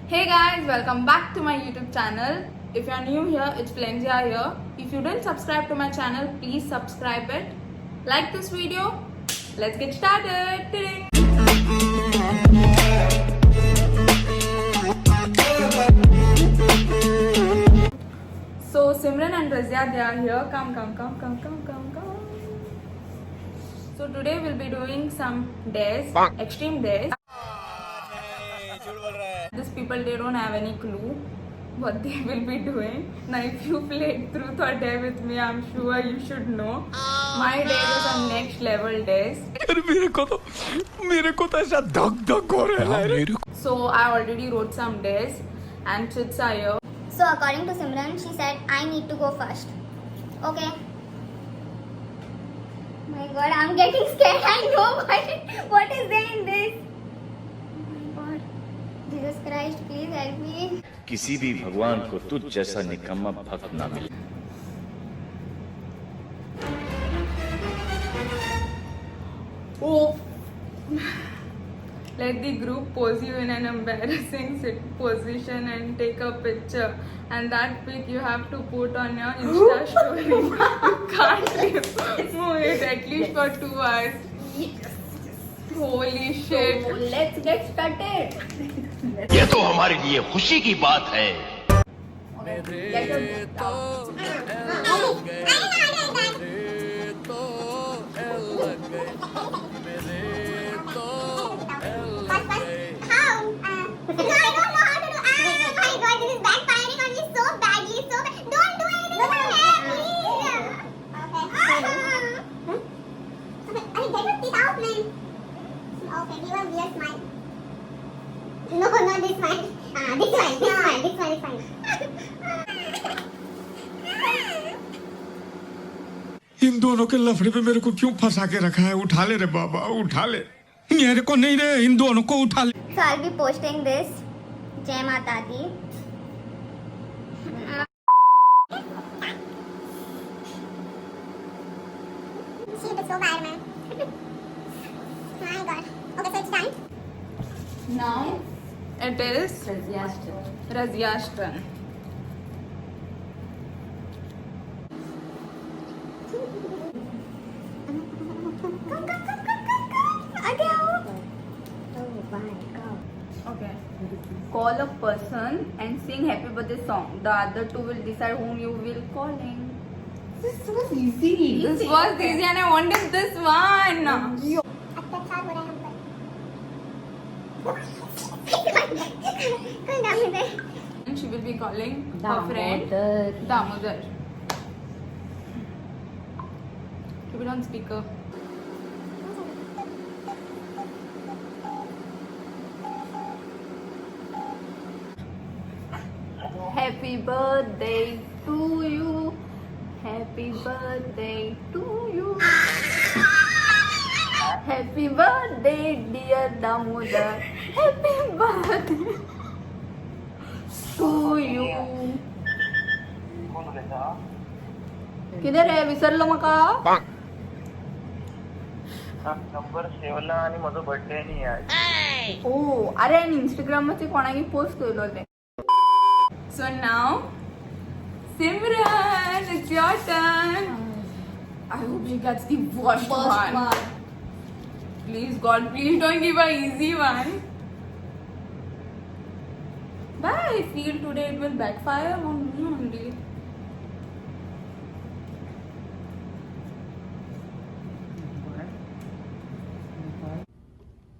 Hey guys, welcome back to my YouTube channel. If you are new here, it's Flenzia here. If you didn't subscribe to my channel, please subscribe it. Like this video. Let's get started. Ta-ding. So Simran and Razia, they are here. Come. So today we'll be doing some days, extreme days. These people, they don't have any clue what they will be doing. Now if you played truth or dare with me, I'm sure you should know. My days are some next level days. मेरे को तो ऐसा धक धक हो रहा है So I already wrote some days and chits are here. So according to Simran, she said I need to go first. Okay. My God, I'm getting scared. I know what is there in this. Oh my God, Jesus Christ, please help me. किसी भी भगवान को तुझ जैसा निकम्मा भक्त ना मिले। Oh. Let the group pose you in an embarrassing sit position and take a picture. And that pic you have to put on your Insta story. You can't move it at least for 2 hours. Holy shit. So let's get started. ये तो हमारे लिए खुशी की बात है। No, not this one. This one is fine. इन दोनों के लफड़े पे मेरे को क्यों फंसा के रखा है? उठा ले रे बाबा, उठा ले। मेरे को नहीं रे, इन दोनों को उठा ले। So I'll be posting this. Jai Mata Di. She looks so bad, man. My God. Okay, so it's time. Now it is Razia's turn. Come. Again. Oh my God. Okay. Call a person and sing happy birthday song. The other two will decide whom you will calling. This was easy. This was easy and I wanted this one. अत्याचार हो रहा है हम पर। कोई नाम नहीं दे। And she will be calling her friend Damodar. Keep it on speaker. Happy birthday to you. Happy birthday to you. Happy birthday, dear Damodar. Happy birthday to you. किधर आहे? विसरलो मका? नंबर सेवला आणि माझा बर्थडे नाही आहे. Oh, अरे Instagram मध्ये कोणाकी पोस्ट केलो ते. So now, Simran, it's your turn. I hope she gets the worst one. Please God, please don't give her easy one. But I feel today it will backfire on me only.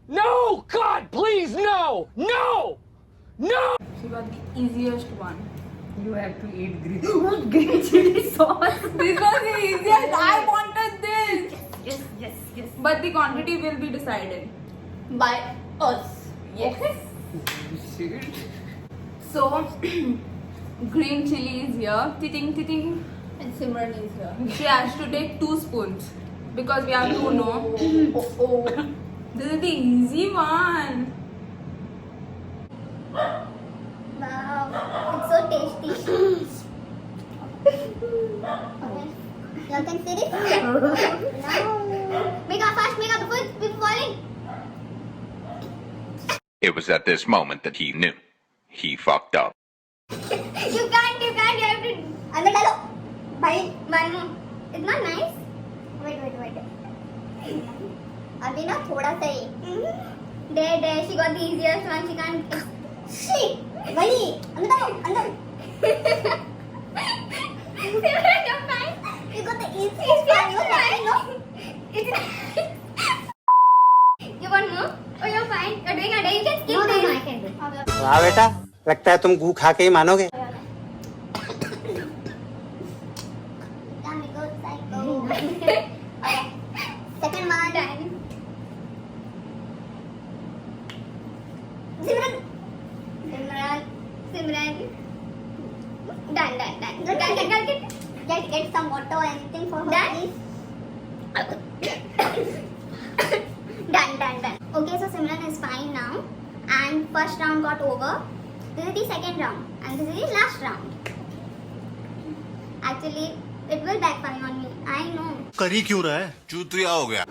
No, God, please, no, no, no. She got the easiest one. You have to eat green chili sauce. This was the easiest. I wanted this. Yes. But the quantity will be decided by us. Yes. So, green chili is here. Titing. And Simran is here. She has to take 2 spoons because we have to know. Oh. This is the easy one. Wow, it's so tasty. Okay. Y'all can see this? No. Make up fast, before it's falling. It was at this moment that he knew. He fucked up. You can't, you have to. अंदर डालो. भाई, one more. It's not nice. Wait. अभी ना थोड़ा सा ही. There. She got the easiest one. She can't. Shit. भाई, अंदर डालो, अंदर. You're fine. You got the easiest one. You're fine, no? It's. You want more? Oh, you're fine. You're doing a day. You can skip this. No, I can do. वाह बेटा, लगता है तुम गू खा के ही मानोगे. Okay. Second one. Done. Simran. Done. Get some water or anything for her, please. Done. Okay, so Simran is fine now. And first round got over. This is the second round. And this is the last round. Actually, it will backfire on me. I know. करी क्यों रहा है? चूतिया हो गया.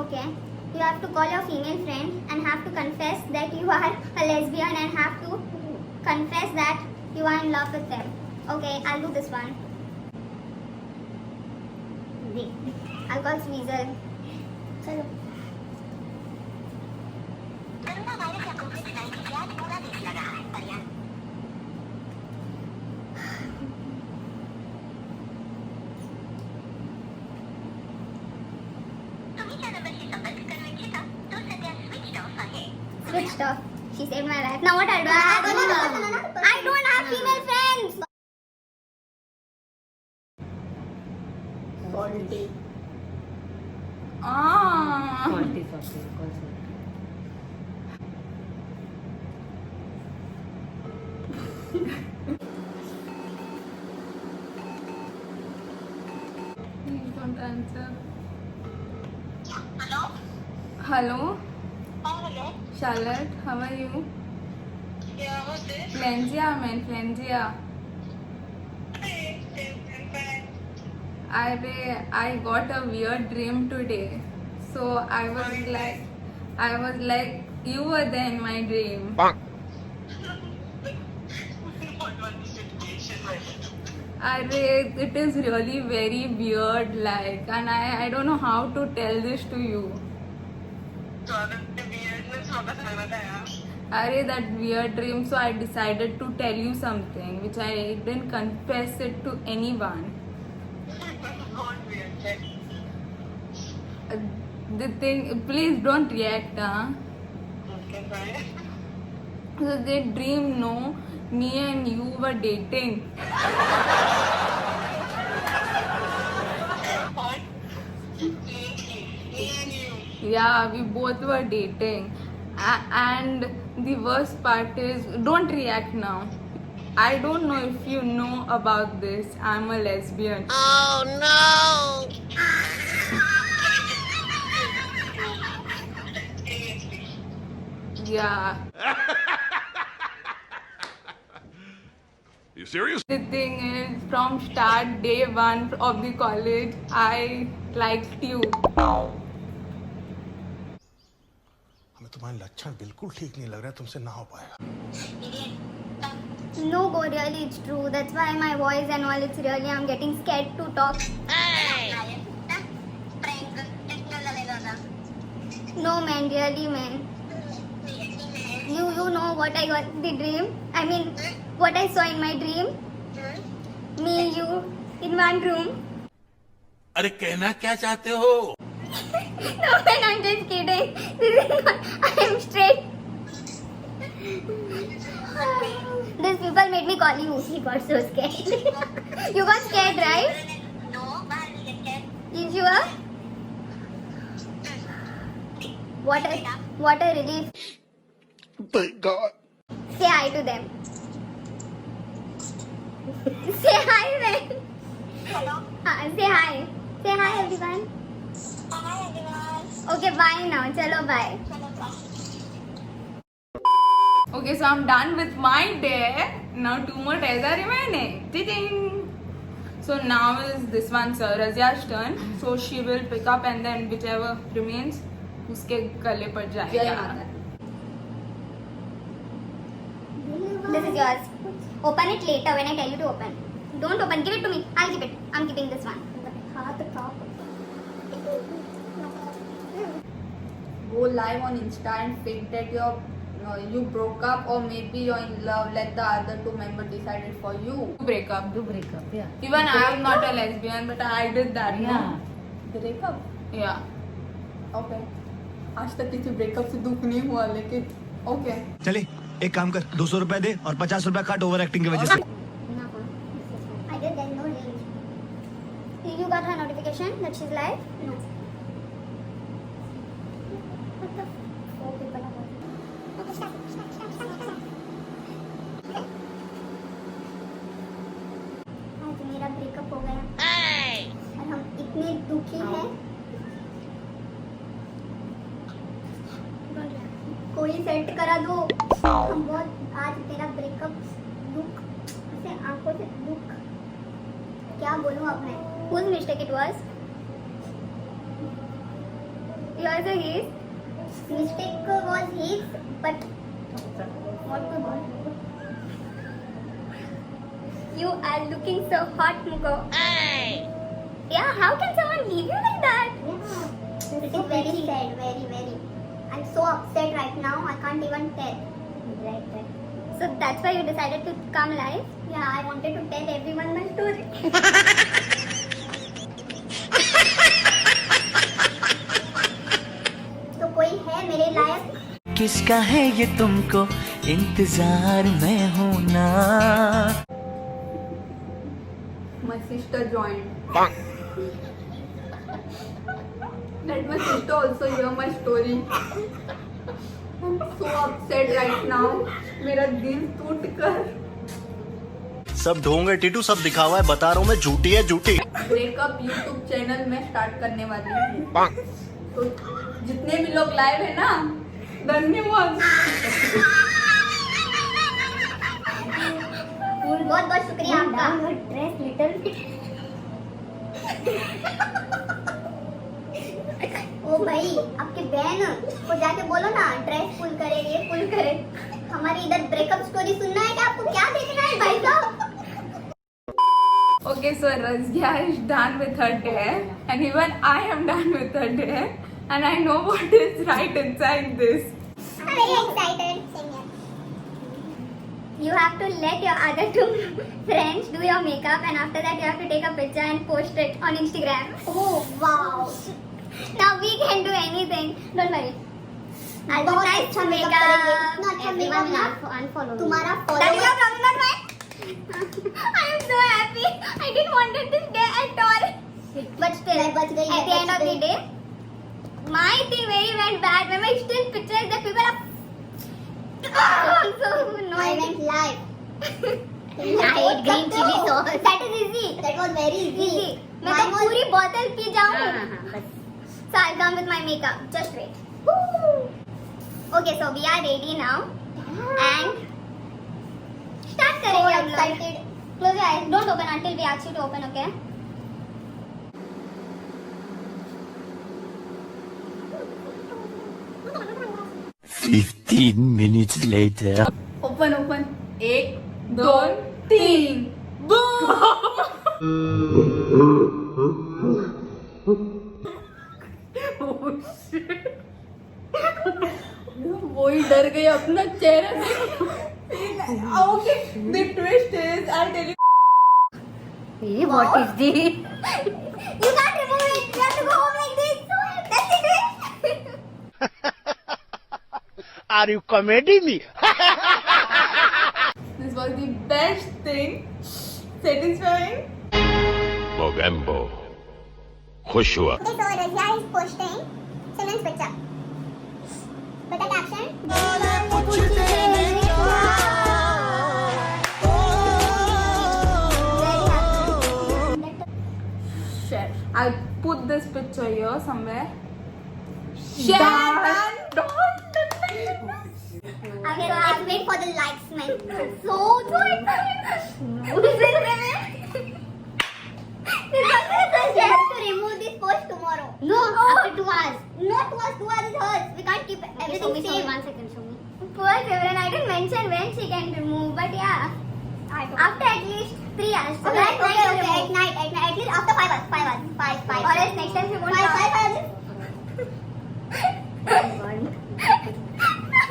Okay. You have to call your female friend and have to confess that you are a lesbian and have to confess that you are in love with them. Okay, I'll do this one. I'll call Sweezer. Chalo. Switched off. She saved my life. Now what I'll do? I don't have female friends. Salty. Ah. Salty. Please don't answer. Hello. Hello. Charlotte, how are you? Yeah, who's this? Flenzia. I got a weird dream today. So I was like, you were there in my dream. What was the situation like? It is really very weird, like, and I don't know how to tell this to you. So the weirdness होगा सारा था यार. That weird dream, so I decided to tell you something which I didn't confess it to anyone. Not weird. Check. The thing, please don't react, huh? Okay, fine. So the dream, no, me and you were dating. What? Me and you. Yeah, we both were dating. And the worst part is, don't react now. I don't know if you know about this. I'm a lesbian. Seriously. Yeah. You serious? The thing is, from start day one of the college, I liked you. हमें तुम्हारे लक्षण बिल्कुल ठीक नहीं लग रहा है. तुमसे ना हो पाएगा. No, go, really, it's true. That's why my voice and all, it's really, I'm getting scared to talk. No, man, really, man. You know what I got, the dream? I mean, what I saw in my dream? Me, you, in one room. अरे कहना क्या चाहते हो? No, man, I'm just kidding. This is not, I'm straight. These people made me call you. He got so scared. You got scared, right? No, why did you get? You sure? What a relief. Thank God. Say hi to them. Say hi, man. Hello. Say hi. Say hi, everyone. Hi, everyone. Okay, bye now. Chalo, bye. Okay, so I'm done with my day. Now 2 more days are remaining. Ding. So now is this one, Razya's turn. So she will pick up and then whichever remains, उसके गले पर जय जाएगा. माता दी. This is yours. Open it later when I tell you to open. Don't open. Give it to me. I'll keep it. I'm keeping this one. Go live on Insta and fake that you broke up or maybe you're in love. Let the other two members decide it for you. Break up. Do break up, yeah. Even I am not a lesbian, but I did that. Yeah. Break up. Yeah. Okay. आज तक किसी breakup से दुख नहीं हुआ लेकिन okay. चले एक काम कर 200 रुपए दे और 50 रुपए काट ओवर एक्टिंग की वजह से. I did. There's no range. You got her notification that she's live? No. What the? 4 people are watching. Okay, start. आज मेरा ब्रेकअप हो गया और हम इतने दुखी हैं. कोई सेट करा दो. हम बहुत आज मेरा ब्रेकअप दुख ऐसे आंखों से दुख क्या बोलूं अब मैं. Whose mistake it was? Yours or his? Mistake was his, but what to do? You are looking so hot, Mugo. Yeah, how can someone leave you like that? Yeah, it is very sad, very, very. I'm so upset right now. I can't even tell. Right. So that's why you decided to come live? Yeah, I wanted to tell everyone my story. तो कोई है मेरे लायक? किसका है ये तुमको इंतजार में हूँ ना. My sister joined. Let my sister also hear my story. I'm so upset right now. मेरा दिल टूट कर. सब ढोंगे टीटू सब दिखावा है बता रहा हूँ मैं झूठी है झूठी. ब्रेकअप यूट्यूब चैनल में स्टार्ट करने वाली हूँ. तो जितने भी लोग लाइव है ना धन्यवाद. बहुत बहुत शुक्रिया आपका. ड्रेस लिटिल ओ भाई आपकी बहन को जाके बोलो ना ड्रेस पुल करे ये पुल करे. हमारी इधर ब्रेकअप स्टोरी सुनना है क्या? आपको क्या देखना है भाई साहब? Okay, so Razia is done with her day, and even I am done with her day, and I know what is right inside this. I'm very excited. Same here. You have to let your other two friends do your makeup, and after that you have to take a picture and post it on Instagram. Oh wow! Now we can do anything. Don't worry. I'll do nice makeup. Everyone will unfollow me. तुम्हारा follow. That is your problem, not mine. I am so happy. I didn't wanted this day at all. But still, at the end of the day, my thing very went bad. When my still pictures, the people are so annoying. I went live. Light green chili sauce. That is easy. That was very easy. मैं तो पूरी बोतल P जाऊँ. So I'll come with my makeup. Just wait. Okay, so we are ready now. And start करेंगे हम लोग. Close your eyes. Don't open until we ask you to open, okay? minutes later. Open open. 1 2 3 वही डर गई अपना चेहरा देख. Okay the twist is I tell you. What is this? You can't remove it. You have to go home like this. That's it. Are you comedy me? This was the best thing. Satisfying. Mogambo खुश हुआ. Okay, so Razia is posting Simon's picture. Put a caption. Share. I'll put this picture here somewhere. Share. Okay, so I'll wait for the likes, man. So excited. You have to remove this post tomorrow. No, after 2 hours. Not Two hours is hers. We can't keep everything same. 1 second, show me. Poor Simran, I didn't mention when she can remove, but yeah. After at least 3 hours. So okay, at night, at least after 5 hours. 5 hours. Or else next time she won't. 5 hours.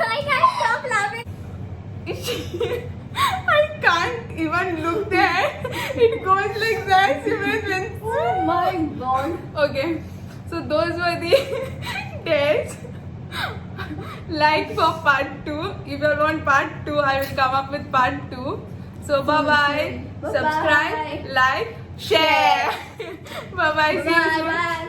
I can't stop laughing. I can't even look there. It goes like that. Oh my god. Okay, so those were the dates. Like for part 2. If you want part 2, I will come up with part 2. So bye bye. Bye-bye. Subscribe, like, share. Bye bye. See you soon. Bye.